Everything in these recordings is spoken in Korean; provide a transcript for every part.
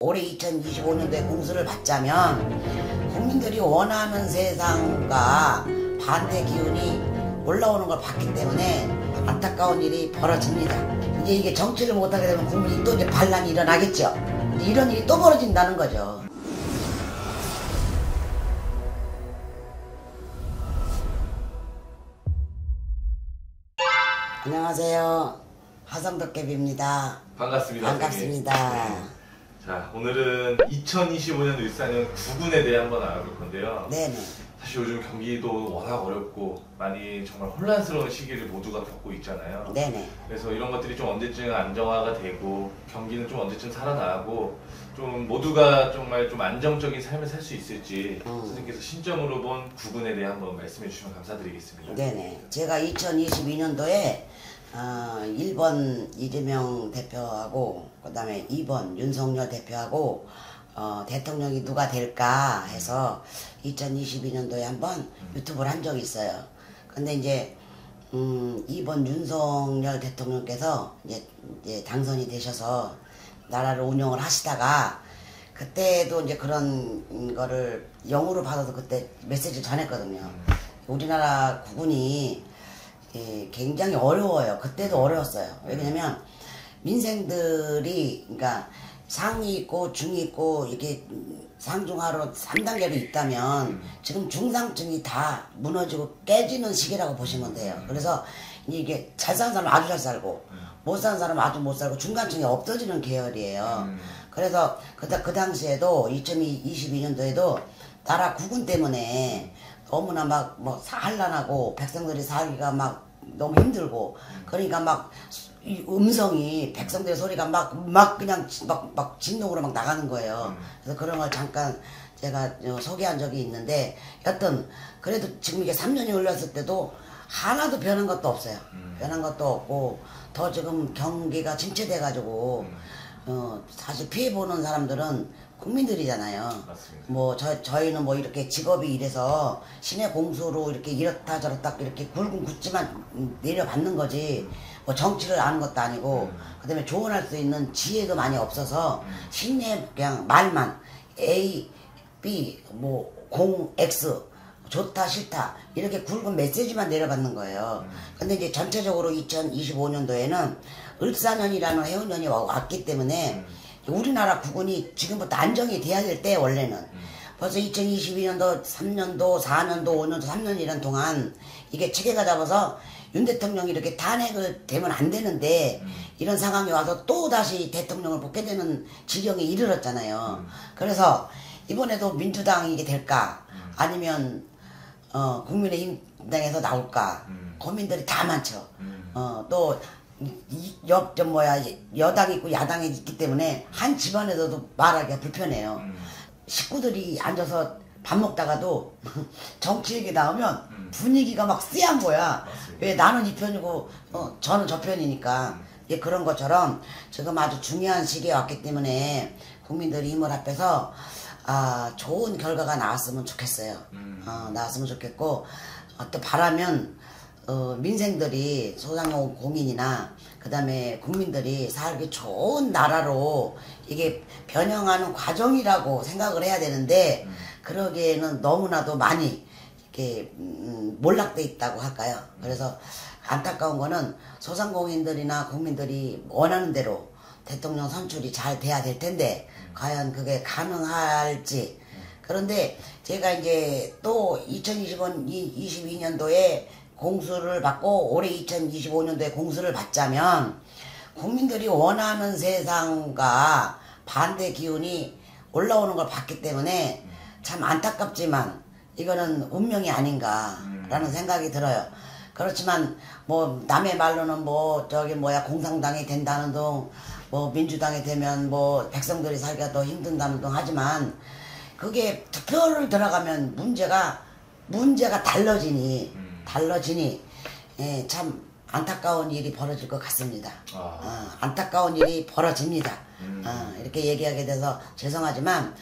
올해 2025년도에 공수를 받자면 국민들이 원하는 세상과 반대 기운이 올라오는 걸 봤기 때문에 안타까운 일이 벌어집니다. 이제 이게 정치를 못하게 되면 국민이 또 이제 반란이 일어나겠죠. 이제 이런 일이 또 벌어진다는 거죠. 안녕하세요. 화성도깨비입니다. 반갑습니다. 반갑습니다. 네. 자, 오늘은 2025년 울산은 구군에 대해 한번 알아볼 건데요. 네네. 사실 요즘 경기도 워낙 어렵고 많이 정말 혼란스러운 시기를 모두가 겪고 있잖아요. 네네. 그래서 이런 것들이 좀 언제쯤 안정화가 되고 경기는 좀 언제쯤 살아나고 좀 모두가 정말 좀 안정적인 삶을 살 수 있을지 선생님께서 신점으로 본 구군에 대해 한번 말씀해 주시면 감사드리겠습니다. 네네. 제가 2022년도에 1번 이재명 대표하고 그 다음에 2번 윤석열 대표하고 대통령이 누가 될까 해서 2022년도에 한번 유튜브를 한 적이 있어요. 근데 이제 2번 윤석열 대통령께서 이제 당선이 되셔서 나라를 운영을 하시다가 그때도 이제 그런 거를 영으로 받아서 그때 메시지를 전했거든요. 우리나라 국군이 굉장히 어려워요. 그때도 어려웠어요. 왜냐면 민생들이 그러니까 상이 있고 중이 있고 이렇게 상중하로 3단계로 있다면 지금 중상층이 다 무너지고 깨지는 시기라고 보시면 돼요. 그래서 이게 잘 사는 사람은 아주 잘 살고 못 사는 사람은 아주 못 살고 중간층이 없어지는 계열이에요. 그래서 그 당시에도 2022년도에도 나라 국군 때문에 너무나 막 뭐 산란하고 백성들이 살기가 막 너무 힘들고 그러니까 막 음성이 백성들의 소리가 막 그냥 막 진동으로 막 나가는 거예요. 그래서 그런 걸 잠깐 제가 소개한 적이 있는데 여튼 그래도 지금 이게 3년이 흘렀을 때도 하나도 변한 것도 없어요. 변한 것도 없고 더 지금 경기가 침체돼 가지고 사실 피해 보는 사람들은 국민들이잖아요. 맞습니다. 뭐 저희는 뭐 이렇게 직업이 이래서 시내 공수로 이렇게 이렇다 저렇다 이렇게 굵은 굿즈만 내려받는 거지 뭐 정치를 아는 것도 아니고 그다음에 조언할 수 있는 지혜도 많이 없어서 시내 그냥 말만 A, B, 뭐 공, X 좋다 싫다 이렇게 굵은 메시지만 내려받는 거예요. 근데 이제 전체적으로 2025년도에는 을사년이라는 해운년이 왔기 때문에 우리나라 국군이 지금부터 안정이 돼야 될 때 원래는 벌써 2022년도 3년도 4년도 5년도 3년이란 동안 이게 체계가 잡아서 윤 대통령이 이렇게 탄핵을 되면 안 되는데 이런 상황이 와서 또 다시 대통령을 뽑게 되는 지경에 이르렀잖아요. 그래서 이번에도 민주당이 이게 될까 아니면 국민의힘당에서 나올까 고민들이 다 많죠. 또 여당이 있고 야당이 있기 때문에 한 집안에서도 말하기가 불편해요. 식구들이 앉아서 밥 먹다가도 정치 얘기 나오면 분위기가 막 쎄한 거야. 왜 나는 이 편이고 저는 저 편이니까. 그런 것처럼 지금 아주 중요한 시기에 왔기 때문에 국민들이 힘을 합해서 좋은 결과가 나왔으면 좋겠어요. 나왔으면 좋겠고 또 바라면 민생들이 소상공 공인이나 그 다음에 국민들이 살기 좋은 나라로 이게 변형하는 과정이라고 생각을 해야 되는데 그러기에는 너무나도 많이 이렇게 몰락돼 있다고 할까요? 그래서 안타까운 거는 소상공인들이나 국민들이 원하는 대로 대통령 선출이 잘 돼야 될 텐데 과연 그게 가능할지. 그런데 제가 이제 또 2022년도에 공수를 받고 올해 2025년도에 공수를 받자면 국민들이 원하는 세상과 반대 기운이 올라오는 걸 봤기 때문에 참 안타깝지만 이거는 운명이 아닌가라는 생각이 들어요. 그렇지만 뭐 남의 말로는 뭐 공산당이 된다는 둥 뭐 민주당이 되면 뭐 백성들이 살기가 더 힘든다는 둥 하지만 그게 투표를 들어가면 문제가 달라지니 참 안타까운 일이 벌어질 것 같습니다. 안타까운 일이 벌어집니다. 이렇게 얘기하게 돼서 죄송하지만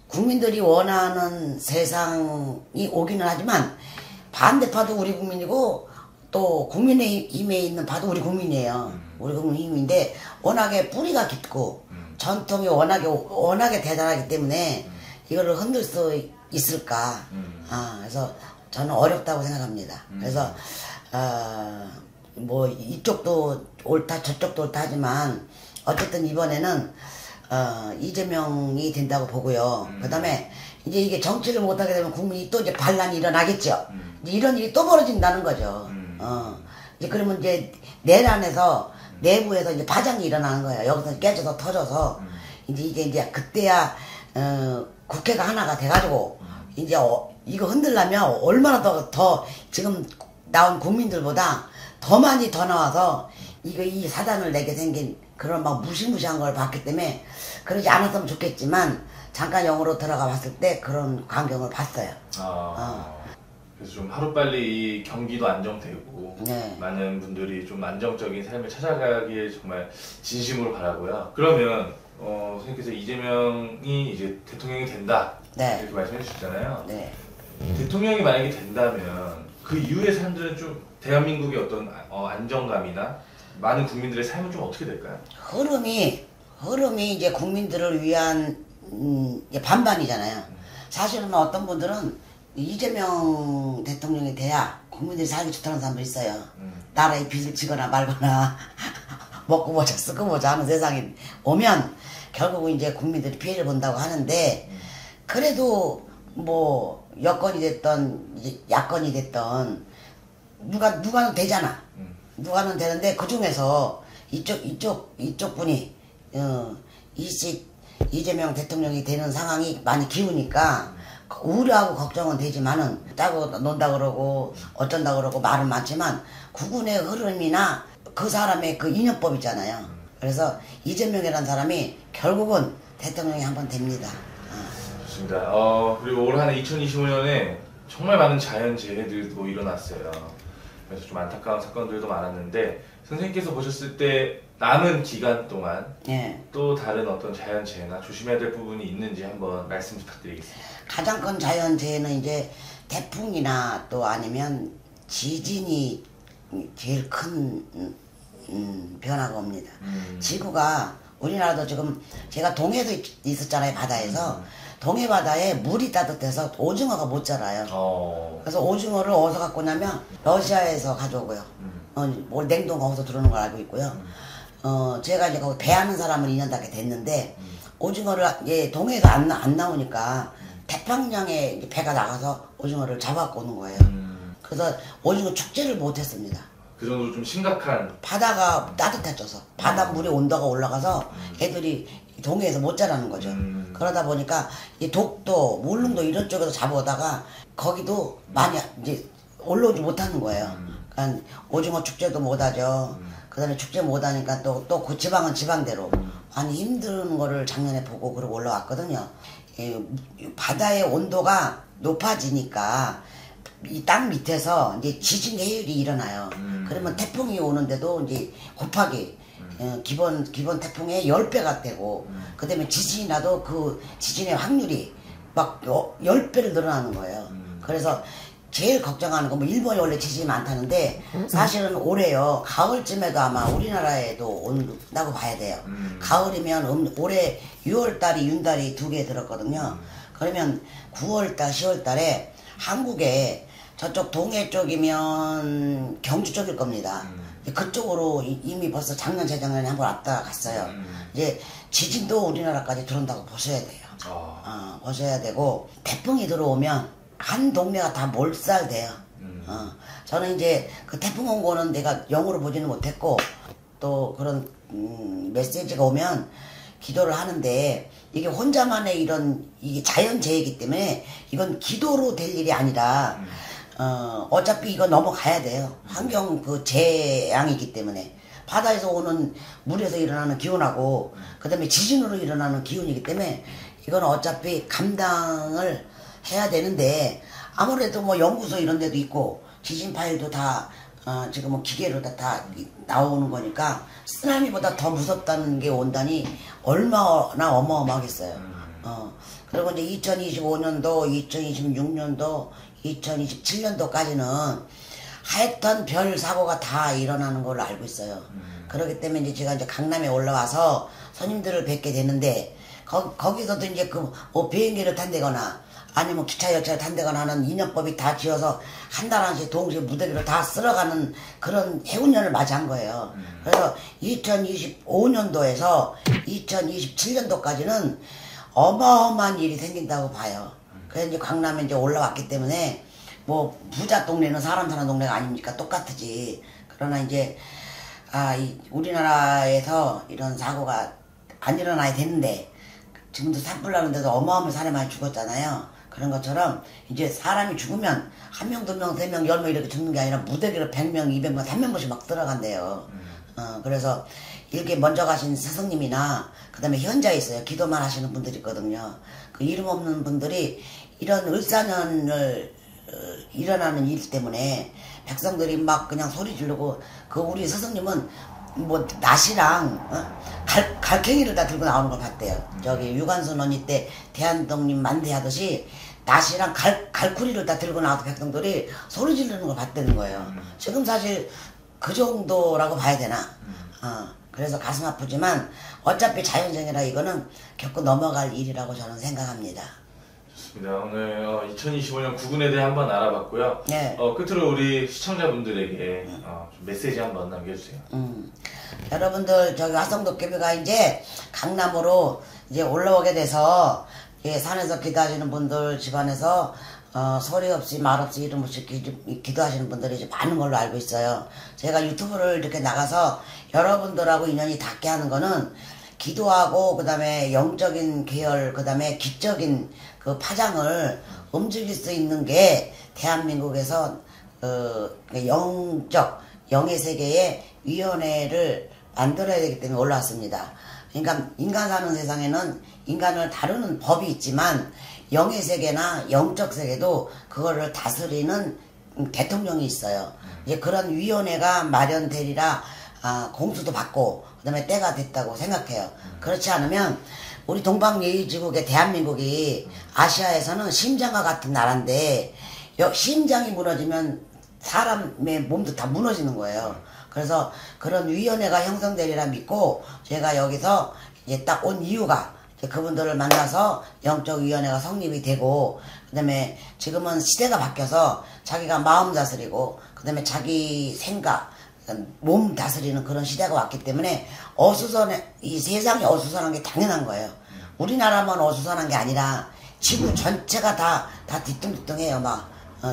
국민들이 원하는 세상이 오기는 하지만 반대파도 우리 국민이고 또 국민의힘에 있는 파도 우리 국민이에요. 우리 국민의힘인데 워낙에 뿌리가 깊고 전통이 워낙에 대단하기 때문에 이거를 흔들 수 있을까. 그래서 저는 어렵다고 생각합니다. 그래서 뭐 이쪽도 옳다 저쪽도 옳다 하지만 어쨌든 이번에는 이재명이 된다고 보고요. 그다음에 이제 이게 정치를 못하게 되면 국민이 또 이제 반란이 일어나겠죠. 이제 이런 일이 또 벌어진다는 거죠. 이제 그러면 이제 내란에서 내부에서 이제 파장이 일어나는 거예요. 여기서 깨져서 터져서 이제 그때야 국회가 하나가 돼가지고 이제 이거 흔들려면 얼마나 더 지금 나온 국민들보다 더 많이 더 나와서 이 사단을 내게 생긴 그런 막 무시무시한 걸 봤기 때문에 그러지 않았으면 좋겠지만 잠깐 영으로 들어가 봤을 때 그런 광경을 봤어요. 그래서 좀 하루빨리 이 경기도 안정되고 네. 많은 분들이 좀 안정적인 삶을 찾아가길 정말 진심으로 바라고요. 그러면 선생님께서 이재명이 이제 대통령이 된다 네. 이렇게 말씀해 주셨잖아요. 네. 대통령이 만약에 된다면 그 이후의 사람들은 좀 대한민국의 어떤 안정감이나 많은 국민들의 삶은 좀 어떻게 될까요? 흐름이 이제 국민들을 위한 이제 반반이잖아요. 사실은 어떤 분들은 이재명 대통령이 돼야 국민들이 살기 좋다는 사람도 있어요. 나라에 빚을 지거나 말거나 먹고 보자 쓰고 보자 하는 세상이 오면 결국은 이제 국민들이 피해를 본다고 하는데 그래도 뭐 여건이 됐던 이제 야건이 됐던 누가는 되잖아. 누가는 되는데 그 중에서 이쪽 분이 이재명 대통령이 되는 상황이 많이 기우니까 우려하고 걱정은 되지만은 짜고 논다 그러고 어쩐다 그러고 말은 많지만 국군의 흐름이나 그 사람의 그 인연법 있잖아요. 그래서 이재명이라는 사람이 결국은 대통령이 한번 됩니다. 좋습니다. 그리고 올 한해 2025년에 정말 많은 자연재해들도 일어났어요. 그래서 좀 안타까운 사건들도 많았는데 선생님께서 보셨을 때 남은 기간 동안 또 다른 어떤 자연재해나 조심해야 될 부분이 있는지 한번 말씀 부탁드리겠습니다. 가장 큰 자연재해는 이제 태풍이나 또 아니면 지진이 제일 큰 변화가 옵니다. 지구가 우리나라도 지금 제가 동해도 있었잖아요. 바다에서 동해 바다에 물이 따뜻해서 오징어가 못 자라요. 그래서 오징어를 어디서 갖고 오냐면 러시아에서 가져오고요. 뭐 냉동가 어디서 들어오는 걸 알고 있고요. 제가 이제 거기 배하는 사람은 2년 다 됐는데 오징어를 이제 동해에서 안 나오니까 태평양에 배가 나가서 오징어를 잡아갖고 오는 거예요. 그래서 오징어 축제를 못했습니다. 그 정도로 좀 심각한 바다가 따뜻해져서 바닷물이 온도가 올라가서 애들이 동해에서 못 자라는 거죠. 그러다 보니까 이 독도, 울릉도 이런 쪽에서 잡아오다가 거기도 많이 이제 올라오지 못하는 거예요. 그러니까 오징어 축제도 못하죠. 그 다음에 축제 못하니까 또 그 지방은 지방대로 많이 힘든 거를 작년에 보고 그러고 올라왔거든요. 바다의 온도가 높아지니까 이 땅 밑에서 이제 지진 해율이 일어나요. 그러면 태풍이 오는데도 이제 곱하기 기본 태풍의 10배가 되고 그 다음에 지진이 나도 그 지진의 확률이 막 10배를 늘어나는 거예요. 그래서 제일 걱정하는 건 뭐 일본이 원래 지진이 많다는데 사실은 올해요 가을쯤에도 아마 우리나라에도 온다고 봐야 돼요. 가을이면 올해 6월달이 윤달이 2개 들었거든요. 그러면 9월달 10월달에 한국에 저쪽 동해 쪽이면 경주 쪽일 겁니다. 그쪽으로 이미 벌써 작년 재작년에 한번 왔다 갔어요. 이제 지진도 우리나라까지 들어온다고 보셔야 돼요. 보셔야 되고 태풍이 들어오면 한 동네가 다 몰살돼요. 저는 이제 그 태풍 온 거는 내가 영으로 보지는 못했고 또 그런 메시지가 오면 기도를 하는데 이게 혼자만의 이게 자연재해이기 때문에 이건 기도로 될 일이 아니라 어차피 이거 넘어가야 돼요. 환경 그 재앙이기 때문에 바다에서 오는 물에서 일어나는 기온하고 그 다음에 지진으로 일어나는 기온이기 때문에 이건 어차피 감당을 해야 되는데 아무래도 뭐 연구소 이런 데도 있고 지진 파일도 다 지금 뭐 기계로 다 나오는 거니까 쓰나미보다 더 무섭다는 게 온다니 얼마나 어마어마하겠어요. 그리고 이제 2025년도, 2026년도, 2027년도까지는 하여튼 별 사고가 다 일어나는 걸로 알고 있어요. 그렇기 때문에 이제 제가 이제 강남에 올라와서 손님들을 뵙게 되는데 거기서도 이제 뭐 비행기를 탄다거나 아니면 기차 열차를 탄다거나 하는 인연법이 다 지어서 한 달 한씩 동시에 무더기를 다 쓸어가는 그런 해운년을 맞이한 거예요. 그래서 2025년도에서 2027년도까지는 어마어마한 일이 생긴다고 봐요. 그래서 이제 강남에 이제 올라왔기 때문에 뭐 부자 동네는 사람 사는 동네가 아닙니까? 똑같지. 그러나 이제 우리나라에서 이런 사고가 안 일어나야 되는데 지금도 산불 나는데도 어마어마한 사람이 많이 죽었잖아요. 그런 것처럼 이제 사람이 죽으면 한 명, 두 명, 세 명, 10명 이렇게 죽는 게 아니라 무더기로 100명, 200명, 300명씩 막 들어간대요. 그래서 이렇게 먼저 가신 스승님이나 그 다음에 현자에 있어요. 기도만 하시는 분들이 있거든요. 그 이름 없는 분들이 이런 을사년을 일어나는 일 때문에 백성들이 막 그냥 소리 지르고 그 우리 스승님은 뭐 낫이랑 갈팽이를 다 들고 나오는 걸 봤대요. 저기 유관순 언니 때 대한독립 만대하듯이 낫이랑 갈쿠리를 다 들고 나와서 백성들이 소리 지르는 걸 봤다는 거예요. 지금 사실 그 정도라고 봐야 되나? 그래서 가슴 아프지만 어차피 자연생이라 이거는 겪고 넘어갈 일이라고 저는 생각합니다. 좋습니다. 오늘 2025년 구군에 대해 한번 알아봤고요. 네. 끝으로 우리 시청자분들에게 좀 메시지 한번 남겨주세요. 여러분들 저기 화성도깨비가 이제 강남으로 이제 올라오게 돼서 산에서 기도하시는 분들 집안에서 소리 없이 말 없이 이름 없이 기도하시는 분들이 이제 많은 걸로 알고 있어요. 제가 유튜브를 이렇게 나가서 여러분들하고 인연이 닿게 하는 거는 기도하고 그 다음에 영적인 계열 그 다음에 기적인 그 파장을 움직일 수 있는 게 대한민국에서 영의 세계의 위원회를 만들어야 되기 때문에 올라왔습니다. 그러니까 인간 사는 세상에는 인간을 다루는 법이 있지만 영의 세계나 영적 세계도 그거를 다스리는 대통령이 있어요. 이제 그런 위원회가 마련되리라 공수도 받고 그다음에 때가 됐다고 생각해요. 그렇지 않으면 우리 동방예의지국의 대한민국이 아시아에서는 심장과 같은 나라인데 심장이 무너지면 사람의 몸도 다 무너지는 거예요. 그래서 그런 위원회가 형성되리라 믿고 제가 여기서 이제 딱 온 이유가 그분들을 만나서 영적위원회가 성립이 되고 그 다음에 지금은 시대가 바뀌어서 자기가 마음 다스리고 그 다음에 자기 생각 몸 다스리는 그런 시대가 왔기 때문에 이 세상이 어수선한 게 당연한 거예요. 우리나라만 어수선한 게 아니라 지구 전체가 다 뒤뚱뒤뚱해요.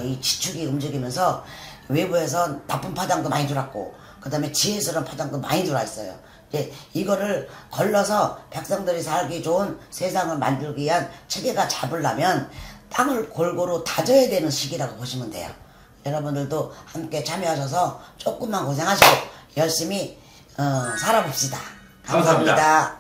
이 지축이 움직이면서 외부에서 나쁜 파장도 많이 들어왔고 그 다음에 지혜스러운 파장도 많이 들어와 있어요. 이제 이거를 걸러서 백성들이 살기 좋은 세상을 만들기 위한 체계가 잡으려면 땅을 골고루 다져야 되는 시기라고 보시면 돼요. 여러분들도 함께 참여하셔서 조금만 고생하시고 열심히 살아봅시다. 감사합니다.